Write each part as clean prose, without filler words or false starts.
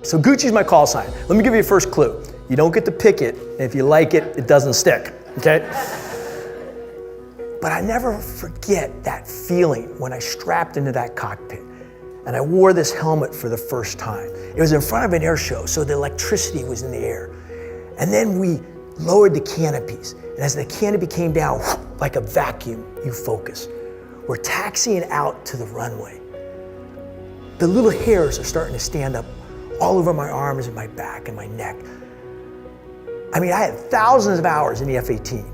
So Gucci's my call sign. Let me give you a first clue. You don't get to pick it, and if you like it, it doesn't stick, okay? But I never forget that feeling when I strapped into that cockpit and I wore this helmet for the first time. It was in front of an air show, so the electricity was in the air. And then we lowered the canopies, and as the canopy came down, like a vacuum, you focus. We're taxiing out to the runway. The little hairs are starting to stand up all over my arms and my back and my neck. I mean, I had thousands of hours in the F-18,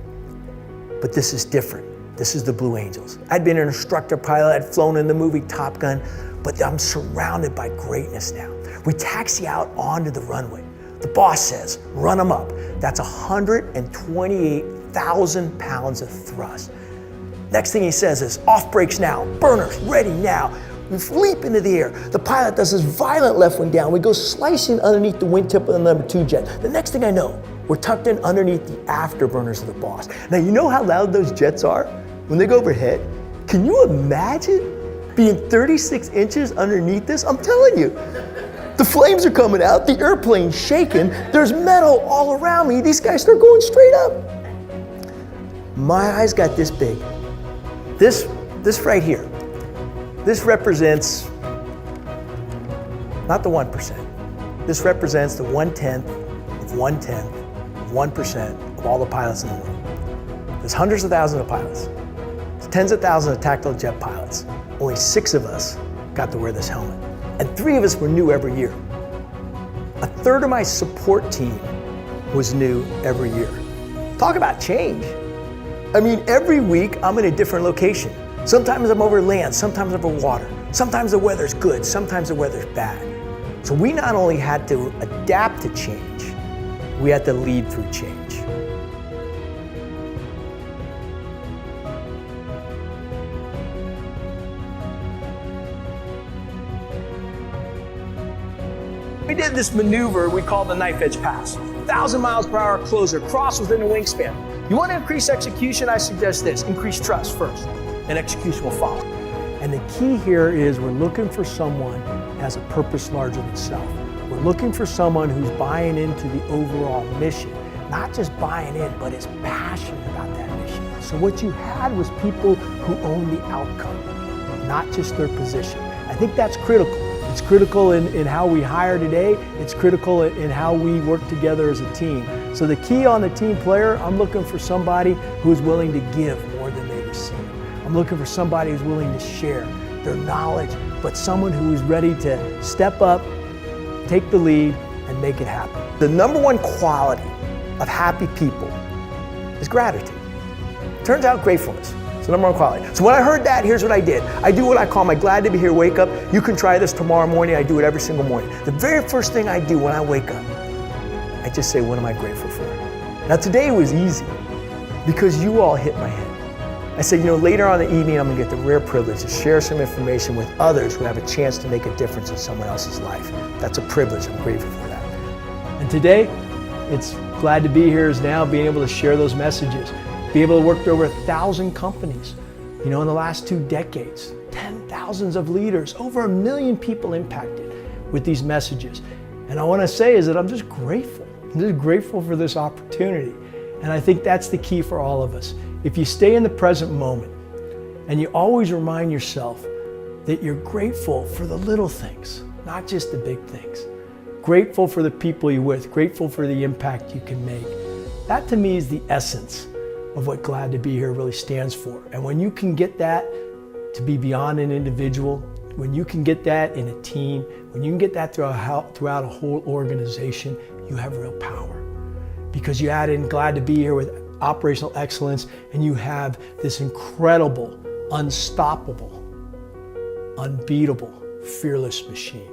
but this is different. This is the Blue Angels. I'd been an instructor pilot, I'd flown in the movie Top Gun, but I'm surrounded by greatness now. We taxi out onto the runway. The boss says, run them up. That's 128,000 pounds of thrust. Next thing he says is, off brakes now, burners ready now. We leap into the air. The pilot does this violent left wing down. We go slicing underneath the wingtip of the number 2 jet. The next thing I know, we're tucked in underneath the afterburners of the boss. Now, you know how loud those jets are when they go overhead? Can you imagine being 36 inches underneath this? I'm telling you, the flames are coming out, the airplane's shaking, there's metal all around me. These guys start going straight up. My eyes got this big. This right here, this represents not the 1%. This represents the 1/10 of 1/10 of 1% of all the pilots in the world. There's hundreds of thousands of pilots. There's tens of thousands of tactical jet pilots. Only 6 of us got to wear this helmet. And 3 of us were new every year. A third of my support team was new every year. Talk about change. I mean, every week I'm in a different location. Sometimes I'm over land, sometimes over water. Sometimes the weather's good, sometimes the weather's bad. So we not only had to adapt to change, we had to lead through change. We did this maneuver we call the knife edge pass. 1,000 miles per hour closer, cross within the wingspan. You want to increase execution? I suggest this, increase trust first, and execution will follow. And the key here is we're looking for someone who has a purpose larger than self. We're looking for someone who's buying into the overall mission, not just buying in, but is passionate about that mission. So what you had was people who own the outcome, not just their position. I think that's critical. It's critical in how we hire today. It's critical in how we work together as a team. So the key on the team player, I'm looking for somebody who's willing to give more than they receive. I'm looking for somebody who's willing to share their knowledge, but someone who is ready to step up, take the lead, and make it happen. The number one quality of happy people is gratitude. Turns out gratefulness. It's the number one quality. So when I heard that, here's what I did. I do what I call my glad to be here wake up. You can try this tomorrow morning. I do it every single morning. The very first thing I do when I wake up, I just say, what am I grateful for? Now today was easy because you all hit my head. I said, later on in the evening, I'm gonna get the rare privilege to share some information with others who have a chance to make a difference in someone else's life. That's a privilege. I'm grateful for that. And today, it's glad to be here is now being able to share those messages. Be able to work with over 1,000 companies, in the last 2 decades, 10,000s of leaders, over 1 million people impacted with these messages. And I want to say is that I'm just grateful. I'm just grateful for this opportunity. And I think that's the key for all of us. If you stay in the present moment and you always remind yourself that you're grateful for the little things, not just the big things. Grateful for the people you're with, grateful for the impact you can make. That to me is the essence of what Glad to Be Here really stands for. And when you can get that to be beyond an individual, when you can get that in a team, when you can get that throughout a whole organization, you have real power. Because you add in Glad to Be Here with operational excellence, and you have this incredible, unstoppable, unbeatable, fearless machine.